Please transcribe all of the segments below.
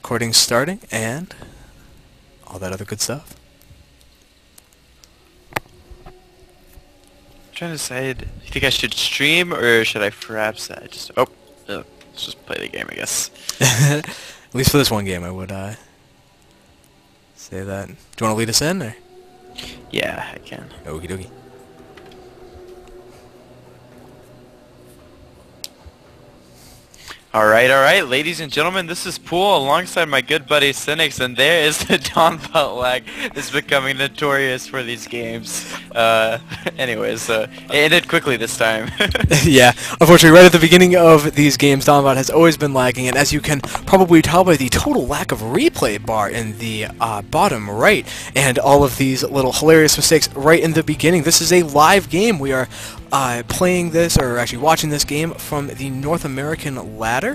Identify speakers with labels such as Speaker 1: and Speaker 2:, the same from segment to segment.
Speaker 1: Recording starting, and all that other good stuff.
Speaker 2: I'm trying to decide. You think I should stream or should I perhaps just let's just play the game, I guess.
Speaker 1: At least for this one game, I would say that. Do you want to lead us in, or?
Speaker 2: Yeah, I can.
Speaker 1: Okie dokie.
Speaker 2: Alright, ladies and gentlemen, this is Pool alongside my good buddy Senex, and there is the Donbot lag that's becoming notorious for these games. Anyways, it ended quickly this time.
Speaker 1: Yeah, unfortunately, right at the beginning of these games, Donbot has always been lagging, and as you can probably tell by the total lack of replay bar in the bottom right, and all of these little hilarious mistakes right in the beginning, this is a live game. We are playing this, or actually watching this game from the North American ladder,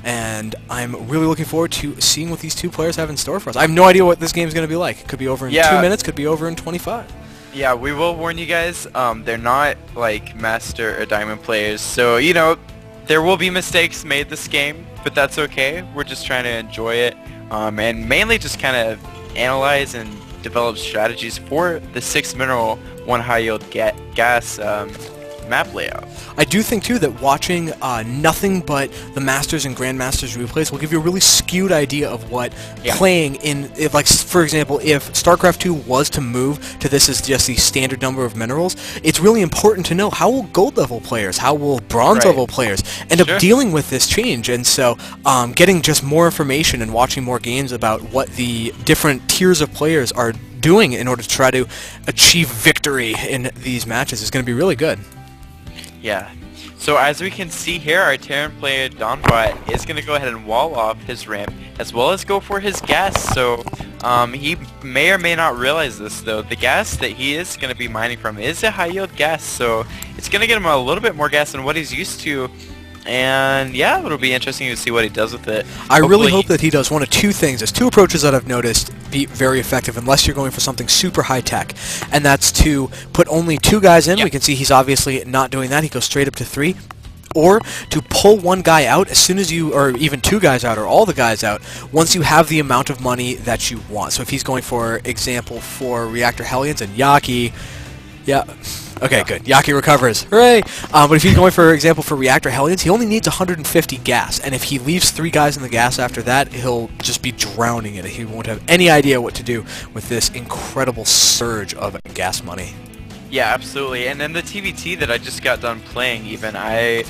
Speaker 1: and I'm really looking forward to seeing what these two players have in store for us. I have no idea what this game is going to be like. It could be over in 2 minutes, could be over in 25.
Speaker 2: Yeah, we will warn you guys, they're not like master or diamond players, so you know, there will be mistakes made this game, but that's okay. We're just trying to enjoy it, and mainly just kind of analyze and develop strategies for the 6 mineral 1 high yield gas map layout.
Speaker 1: I do think too that watching nothing but the Masters and Grandmasters replays will give you a really skewed idea of what playing in, like for example, if StarCraft 2 was to move to this as just the standard number of minerals, it's really important to know how will gold level players, how will bronze level players end up dealing with this change, and so getting just more information and watching more games about what the different tiers of players are doing in order to try to achieve victory in these matches is going to be really good.
Speaker 2: Yeah. So as we can see here, our Terran player Donbot is going to go ahead and wall off his ramp as well as go for his gas. So he may or may not realize this though. The gas that he is going to be mining from is a high yield gas, so it's going to get him a little bit more gas than what he's used to. And yeah, it'll be interesting to see what he does with it.
Speaker 1: I really hope that he does one of two things. There's two approaches that I've noticed be very effective unless you're going for something super high tech, and that's to put only 2 guys in. We can see he's obviously not doing that. He goes straight up to 3. Or to pull 1 guy out as soon as you, or even 2 guys out, or all the guys out, once you have the amount of money that you want. So if he's going, for example, for Reactor Hellions and Yaki, okay, good. Yaki recovers. Hooray! But if he's going, for example, for Reactor Hellions, he only needs 150 gas, and if he leaves 3 guys in the gas after that, he'll just be drowning in it. He won't have any idea what to do with this incredible surge of gas money.
Speaker 2: Yeah, absolutely. And then the TvZ that I just got done playing, even, I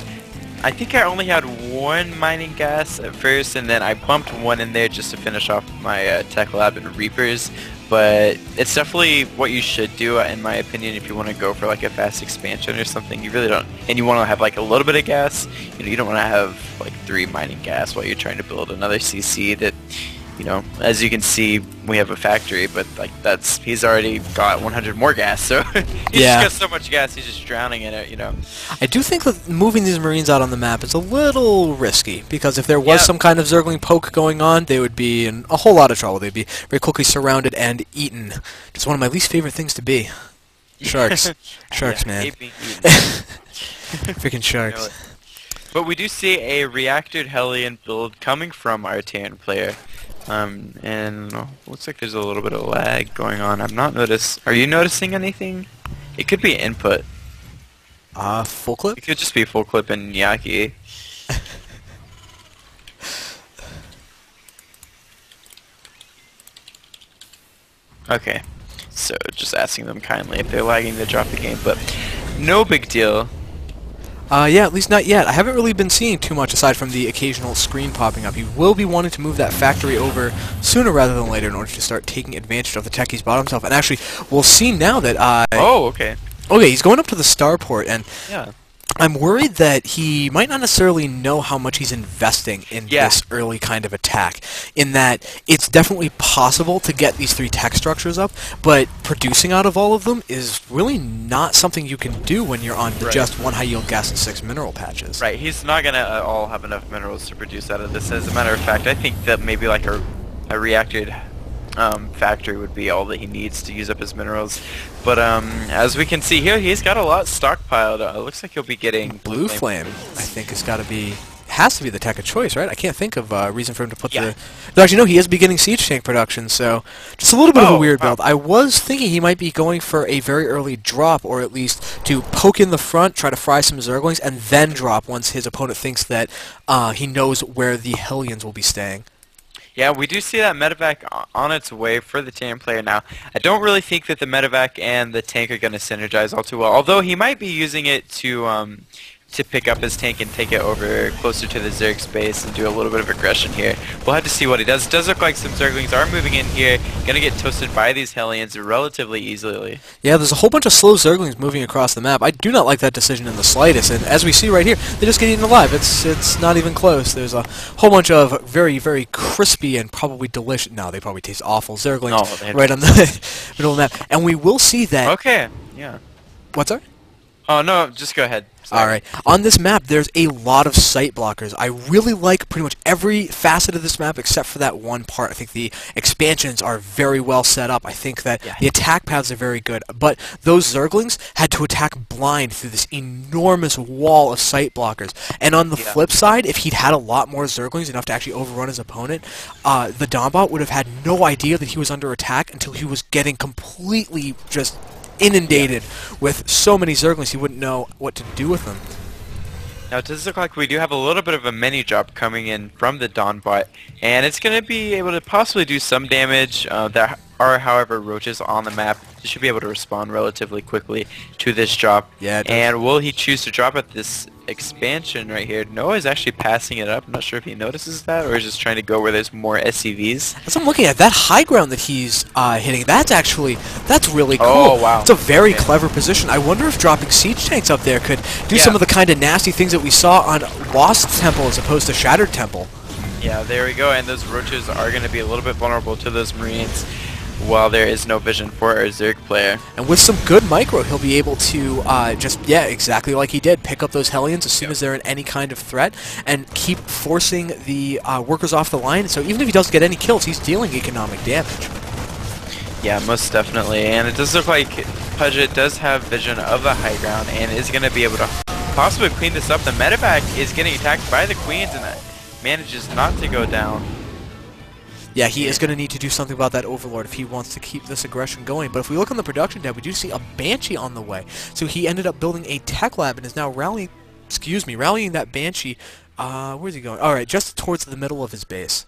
Speaker 2: think I only had 1 mining gas at first, and then I pumped 1 in there just to finish off my Tech Lab and Reapers. But it's definitely what you should do, in my opinion, if you want to go for like a fast expansion or something. You really don't, and you want to have like a little bit of gas. You know, you don't want to have like 3 mining gas while you're trying to build another CC that, you know, as you can see, we have a factory, but like he's already got 100 more gas, so he's just got so much gas, he's just drowning in it, you know.
Speaker 1: I do think that moving these Marines out on the map is a little risky, because if there was some kind of Zergling poke going on, they would be in a whole lot of trouble. They'd be very quickly surrounded and eaten. It's one of my least favorite things to be. Sharks. Sharks, man. Freaking sharks.
Speaker 2: But we do see a Reactored Hellion build coming from our Terran player. And looks like there's a little bit of lag going on. Are you noticing anything? It could be input.
Speaker 1: Full clip?
Speaker 2: It could just be full clip and Yaki. Okay. So just asking them kindly if they're lagging to drop the game, but no big deal.
Speaker 1: Yeah, at least not yet. I haven't really been seeing too much aside from the occasional screen popping up. You will be wanting to move that factory over sooner rather than later in order to start taking advantage of the techie's bot himself. And actually, we'll see now that
Speaker 2: okay,
Speaker 1: he's going up to the starport, and
Speaker 2: yeah.
Speaker 1: I'm worried that he might not necessarily know how much he's investing in this early kind of attack, in that it's definitely possible to get these 3 tech structures up, but producing out of all of them is really not something you can do when you're on just 1 high yield gas and 6 mineral patches.
Speaker 2: Right, he's not going to all have enough minerals to produce out of this. As a matter of fact, I think that maybe like a reactored factory would be all that he needs to use up his minerals. But as we can see here, he's got a lot stockpiled. It looks like he'll be getting
Speaker 1: Blue Flame. I think has got to be has to be the tech of choice, right? I can't think of a reason for him to put the... Though actually, no, he is beginning siege tank production, so just a little bit of a weird build. I was thinking he might be going for a very early drop, or at least to poke in the front, try to fry some Zerglings, and then drop once his opponent thinks that he knows where the Hellions will be staying.
Speaker 2: Yeah, we do see that medevac on its way for the Terran player now. I don't really think that the medevac and the tank are going to synergize all too well, although he might be using it to pick up his tank and take it over closer to the Zerg space and do a little bit of aggression here. We'll have to see what he does. It does look like some Zerglings are moving in here, going to get toasted by these Hellions relatively easily.
Speaker 1: Yeah, there's a whole bunch of slow Zerglings moving across the map. I do not like that decision in the slightest, and as we see right here, they just get eaten alive. It's not even close. There's a whole bunch of very, very crispy and probably delicious... No, they probably taste awful Zerglings right on the middle of the map. And we will see that...
Speaker 2: Okay, yeah.
Speaker 1: What's that?
Speaker 2: Oh, no, just go ahead. Sorry.
Speaker 1: Alright, on this map there's a lot of sight blockers. I really like pretty much every facet of this map except for that one part. I think the expansions are very well set up. I think that the attack paths are very good. But those Zerglings had to attack blind through this enormous wall of sight blockers. And on the flip side, if he'd had a lot more Zerglings, enough to actually overrun his opponent, the Donbot would have had no idea that he was under attack until he was getting completely just... inundated with so many Zerglings he wouldn't know what to do with them.
Speaker 2: Now it does look like we do have a little bit of a mini drop coming in from the Donbot, and it's going to be able to possibly do some damage. There are, however, roaches on the map. He should be able to respond relatively quickly to this drop.
Speaker 1: Yeah, it does.
Speaker 2: And will he choose to drop at this expansion right here? Noah is actually passing it up. I'm not sure if he notices that or is just trying to go where there's more SCVs.
Speaker 1: As I'm looking at that high ground that he's hitting, that's really cool.
Speaker 2: Oh, wow.
Speaker 1: It's a very clever position. I wonder if dropping siege tanks up there could do some of the kind of nasty things that we saw on Lost Temple as opposed to Shattered Temple.
Speaker 2: Yeah, there we go. And those roaches are going to be a little bit vulnerable to those Marines while there is no vision for our Zerg player.
Speaker 1: And with some good micro, he'll be able to exactly like he did, pick up those Hellions as soon as they're in any kind of threat and keep forcing the workers off the line. So even if he doesn't get any kills, he's dealing economic damage.
Speaker 2: Yeah, most definitely. And it does look like Pudget does have vision of the high ground and is going to be able to possibly clean this up. The medevac is getting attacked by the Queens and that manages not to go down.
Speaker 1: Yeah, he is going to need to do something about that Overlord if he wants to keep this aggression going. But if we look on the production tab, we do see a Banshee on the way. So he ended up building a tech lab and is now rallying that Banshee. Where's he going? Alright, just towards the middle of his base.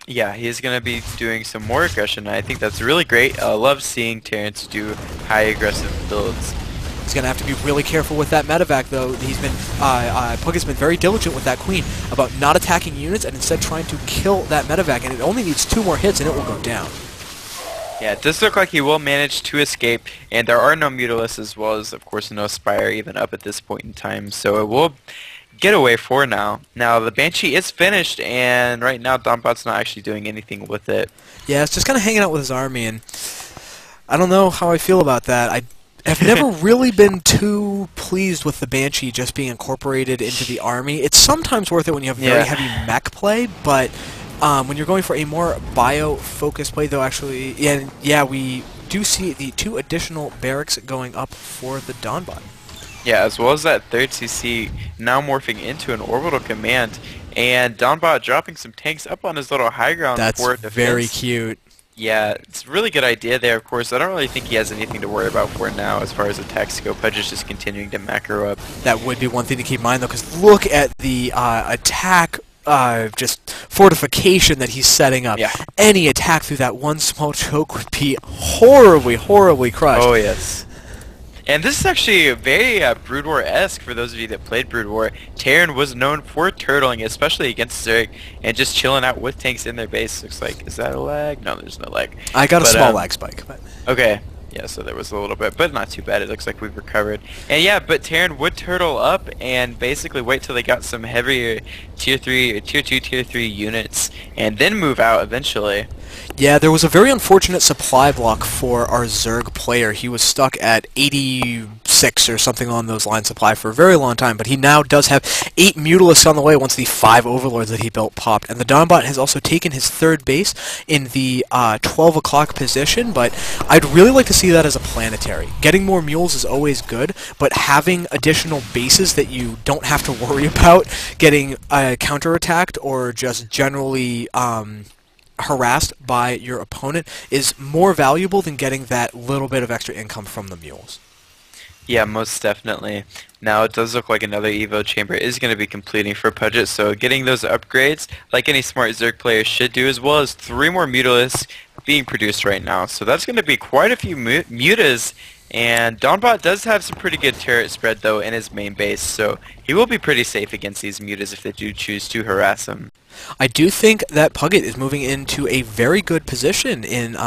Speaker 2: Yeah, he is going to be doing some more aggression. I think that's really great. I love seeing Terrence do high aggressive builds.
Speaker 1: He's going to have to be really careful with that medevac, though. He's been, Pug has been very diligent with that Queen about not attacking units and instead trying to kill that medevac, and it only needs 2 more hits and it will go down.
Speaker 2: Yeah, it does look like he will manage to escape, and there are no Mutalisks as well as, of course, no Spire even up at this point in time, so it will get away for now. Now, the Banshee is finished, and right now Donbot's not actually doing anything with it.
Speaker 1: Yeah, it's just kind of hanging out with his army, and I don't know how I feel about that. I've never really been too pleased with the Banshee just being incorporated into the army. It's sometimes worth it when you have very heavy mech play, but when you're going for a more bio-focused play, though, actually, we do see the 2 additional barracks going up for the Donbot.
Speaker 2: Yeah, as well as that 3rd CC now morphing into an orbital command, and Donbot dropping some tanks up on his little high ground.
Speaker 1: That's very cute.
Speaker 2: Yeah, it's a really good idea there, of course. I don't really think he has anything to worry about for now as far as attacks go. Pudge is just continuing to macro up. That
Speaker 1: would be one thing to keep in mind, though, because look at the attack just fortification that he's setting up.
Speaker 2: Yeah.
Speaker 1: Any attack through that one small choke would be horribly, horribly crushed.
Speaker 2: Oh, yes. And this is actually very Brood War-esque for those of you that played Brood War. Terran was known for turtling, especially against Zerg, and just chilling out with tanks in their base. Looks like, is that a lag? No, there's no lag.
Speaker 1: I got a small lag spike. But.
Speaker 2: Okay. Yeah, so there was a little bit, but not too bad. It looks like we've recovered. And yeah, but Terran would turtle up and basically wait till they got some heavier tier 2, tier 3 units, and then move out eventually.
Speaker 1: Yeah, there was a very unfortunate supply block for our Zerg player. He was stuck at 86 6 or something along those lines supply for a very long time, but he now does have 8 Mutalisks on the way once the 5 Overlords that he built popped. And the Donbot has also taken his 3rd base in the 12 o'clock position, but I'd really like to see that as a planetary. Getting more mules is always good, but having additional bases that you don't have to worry about getting counterattacked or just generally harassed by your opponent is more valuable than getting that little bit of extra income from the mules.
Speaker 2: Yeah, most definitely. Now it does look like another Evo chamber is going to be completing for Pudget, so getting those upgrades, like any smart Zerg player should do, as well as 3 more Mutalisks being produced right now. So that's going to be quite a few mutas, and Donbot does have some pretty good turret spread though in his main base, so he will be pretty safe against these mutas if they do choose to harass him.
Speaker 1: I do think that Pudget is moving into a very good position in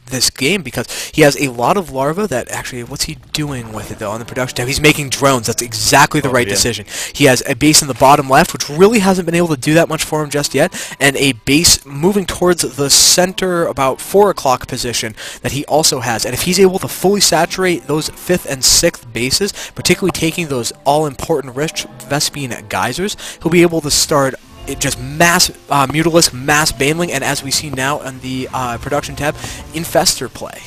Speaker 1: this game because he has a lot of larvae that actually, what's he doing with it though on the production tab? He's making drones. That's exactly the right decision. He has a base in the bottom left, which really hasn't been able to do that much for him just yet, and a base moving towards the center about 4 o'clock position that he also has. And if he's able to fully saturate those 5th and 6th bases, particularly taking those all-important rich Vespine geysers, he'll be able to start just mass Mutalisk, mass Baneling, and as we see now on the production tab, Infestor play.